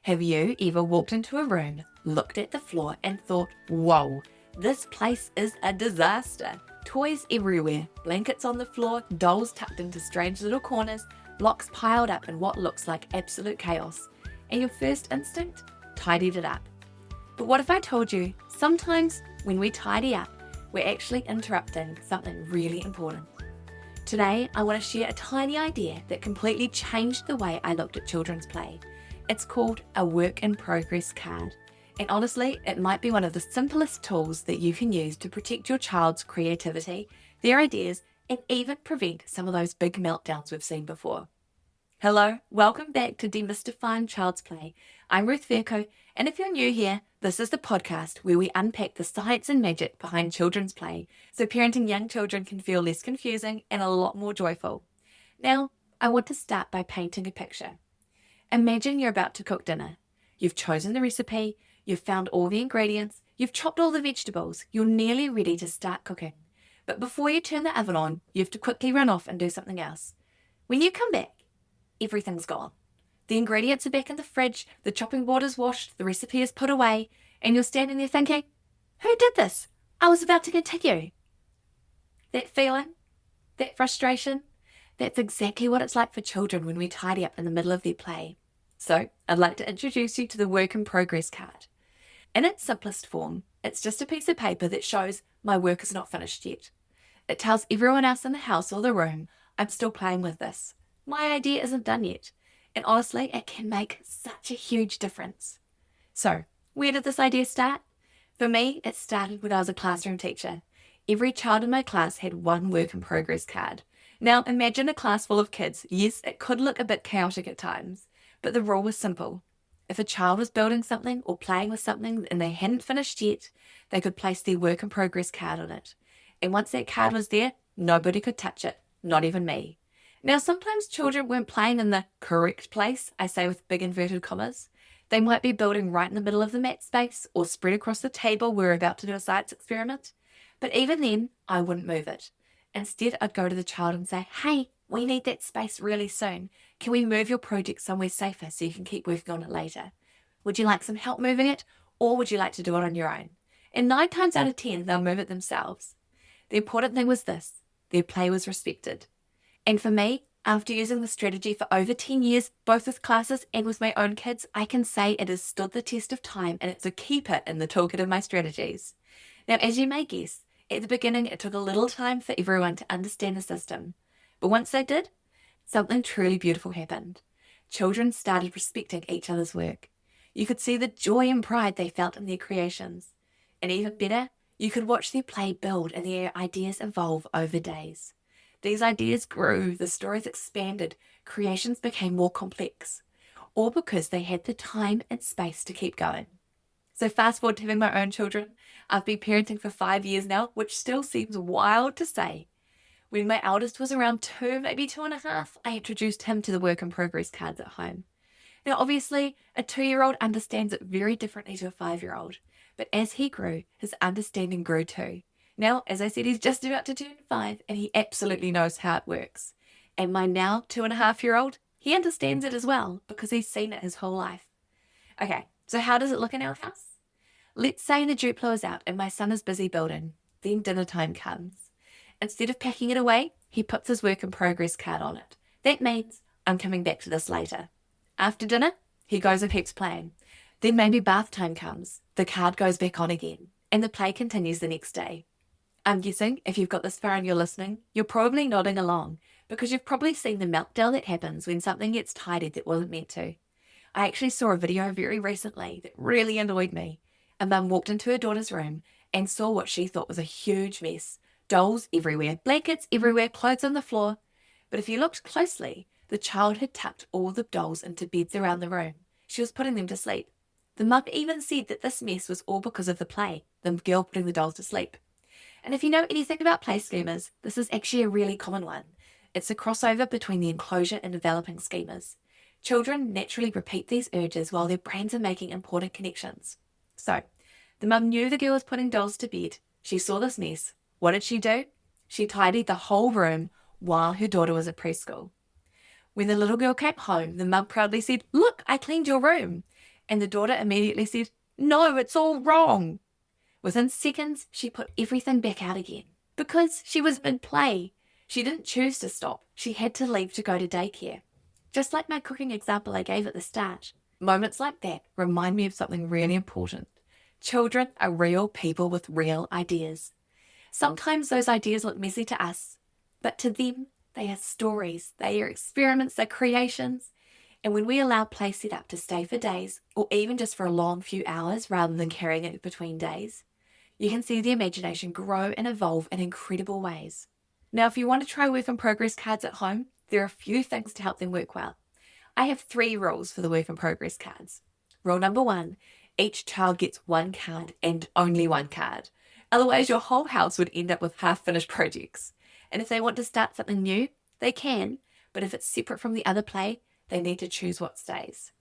Have you ever walked into a room, looked at the floor and thought, whoa, this place is a disaster? Toys everywhere, blankets on the floor, dolls tucked into strange little corners, blocks piled up in what looks like absolute chaos. And your first instinct? Tidied it up. But what if I told you, sometimes when we tidy up, we're actually interrupting something really important? Today, I want to share a tiny idea that completely changed the way I looked at children's play. It's called a work in progress card. And honestly, it might be one of the simplest tools that you can use to protect your child's creativity, their ideas, and even prevent some of those big meltdowns we've seen before. Hello, welcome back to Demystifying Child's Play. I'm Ruth, and if you're new here, this is the podcast where we unpack the science and magic behind children's play so parenting young children can feel less confusing and a lot more joyful. Now, I want to start by painting a picture. Imagine you're about to cook dinner. You've chosen the recipe, you've found all the ingredients, you've chopped all the vegetables, you're nearly ready to start cooking. But before you turn the oven on, you have to quickly run off and do something else. When you come back, everything's gone. The ingredients are back in the fridge, the chopping board is washed, the recipe is put away, and you're standing there thinking, who did this? I was about to continue. That feeling, that frustration, that's exactly what it's like for children when we tidy up in the middle of their play. So I'd like to introduce you to the work in progress card. In its simplest form, it's just a piece of paper that shows my work is not finished yet. It tells everyone else in the house or the room, I'm still playing with this. My idea isn't done yet. And honestly, it can make such a huge difference. So, where did this idea start? For me, it started when I was a classroom teacher. Every child in my class had one work in progress card. Now, imagine a class full of kids. Yes, it could look a bit chaotic at times, but the rule was simple. If a child was building something or playing with something and they hadn't finished yet, they could place their work in progress card on it. And once that card was there, nobody could touch it, not even me. Now, sometimes children weren't playing in the correct place, I say with big inverted commas. They might be building right in the middle of the mat space or spread across the table where we're about to do a science experiment. But even then, I wouldn't move it. Instead, I'd go to the child and say, hey, we need that space really soon. Can we move your project somewhere safer so you can keep working on it later? Would you like some help moving it, or would you like to do it on your own? And 9 times out of 10, they'll move it themselves. The important thing was this: their play was respected. And for me, after using the strategy for over 10 years, both with classes and with my own kids, I can say it has stood the test of time and it's a keeper in the toolkit of my strategies. Now, as you may guess, at the beginning, it took a little time for everyone to understand the system. But once they did, something truly beautiful happened. Children started respecting each other's work. You could see the joy and pride they felt in their creations. And even better, you could watch their play build and their ideas evolve over days. These ideas grew, the stories expanded, creations became more complex, all because they had the time and space to keep going. So fast forward to having my own children. I've been parenting for 5 years now, which still seems wild to say. When my eldest was around 2, maybe 2.5, I introduced him to the work in progress cards at home. Now, obviously, a 2-year-old understands it very differently to a 5-year-old, but as he grew, his understanding grew too. Now, as I said, he's just about to turn 5 and he absolutely knows how it works. And my now 2.5-year-old, he understands it as well because he's seen it his whole life. Okay, so how does it look in our house? Let's say the Duplo is out and my son is busy building. Then dinner time comes. Instead of packing it away, he puts his work in progress card on it. That means I'm coming back to this later. After dinner, he goes and keeps playing. Then maybe bath time comes. The card goes back on again and the play continues the next day. I'm guessing if you've got this far and you're listening, you're probably nodding along because you've probably seen the meltdown that happens when something gets tidied that wasn't meant to. I actually saw a video very recently that really annoyed me. A mum walked into her daughter's room and saw what she thought was a huge mess. Dolls everywhere, blankets everywhere, clothes on the floor. But if you looked closely, the child had tucked all the dolls into beds around the room. She was putting them to sleep. The mum even said that this mess was all because of the play, the girl putting the dolls to sleep. And if you know anything about play schemas, this is actually a really common one. It's a crossover between the enclosure and developing schemas. Children naturally repeat these urges while their brains are making important connections. So, the mum knew the girl was putting dolls to bed. She saw this mess. What did she do? She tidied the whole room while her daughter was at preschool. When the little girl came home, the mum proudly said, "Look, I cleaned your room." And the daughter immediately said, "No, it's all wrong." Within seconds, she put everything back out again. Because she was in play. She didn't choose to stop. She had to leave to go to daycare. Just like my cooking example I gave at the start. Moments like that remind me of something really important. Children are real people with real ideas. Sometimes those ideas look messy to us, but to them, they are stories, they are experiments, they're creations. And when we allow play set up to stay for days, or even just for a long few hours rather than carrying it between days, you can see the imagination grow and evolve in incredible ways. Now, if you want to try work in progress cards at home, there are a few things to help them work well. I have 3 rules for the work in progress cards. Rule number 1, each child gets 1 card and only 1 card. Otherwise, your whole house would end up with half-finished projects. And if they want to start something new, they can, but if it's separate from the other play, they need to choose what stays.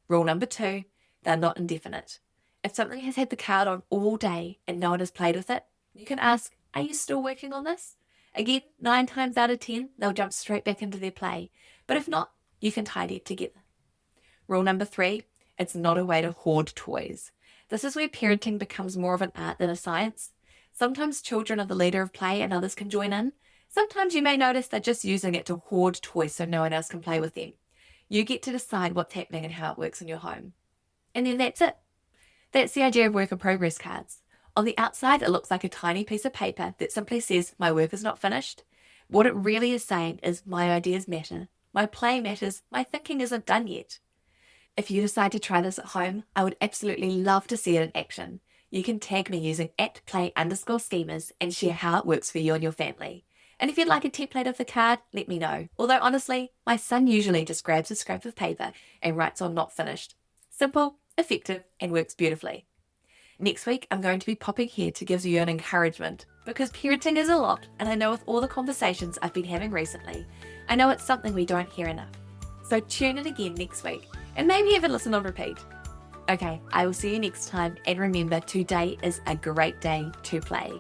Rule number 2, they're not indefinite. If something has had the card on all day and no one has played with it, you can ask, "Are you still working on this?" Again, 9 times out of 10, they'll jump straight back into their play. But if not, you can tidy it together. Rule number 3, it's not a way to hoard toys. This is where parenting becomes more of an art than a science. Sometimes children are the leader of play and others can join in. Sometimes you may notice they're just using it to hoard toys so no one else can play with them. You get to decide what's happening and how it works in your home. And then that's it. That's the idea of work in progress cards. On the outside, it looks like a tiny piece of paper that simply says, "My work is not finished." What it really is saying is, my ideas matter, my play matters, my thinking isn't done yet. If you decide to try this at home, I would absolutely love to see it in action. You can tag me using @play_schemers and share how it works for you and your family. And if you'd like a template of the card, let me know. Although honestly, my son usually just grabs a scrap of paper and writes on "not finished." Simple, effective, and works beautifully. Next week, I'm going to be popping here to give you an encouragement, because parenting is a lot, and I know with all the conversations I've been having recently, I know it's something we don't hear enough. So tune in again next week, and maybe even listen on repeat. Okay, I will see you next time, and remember, today is a great day to play.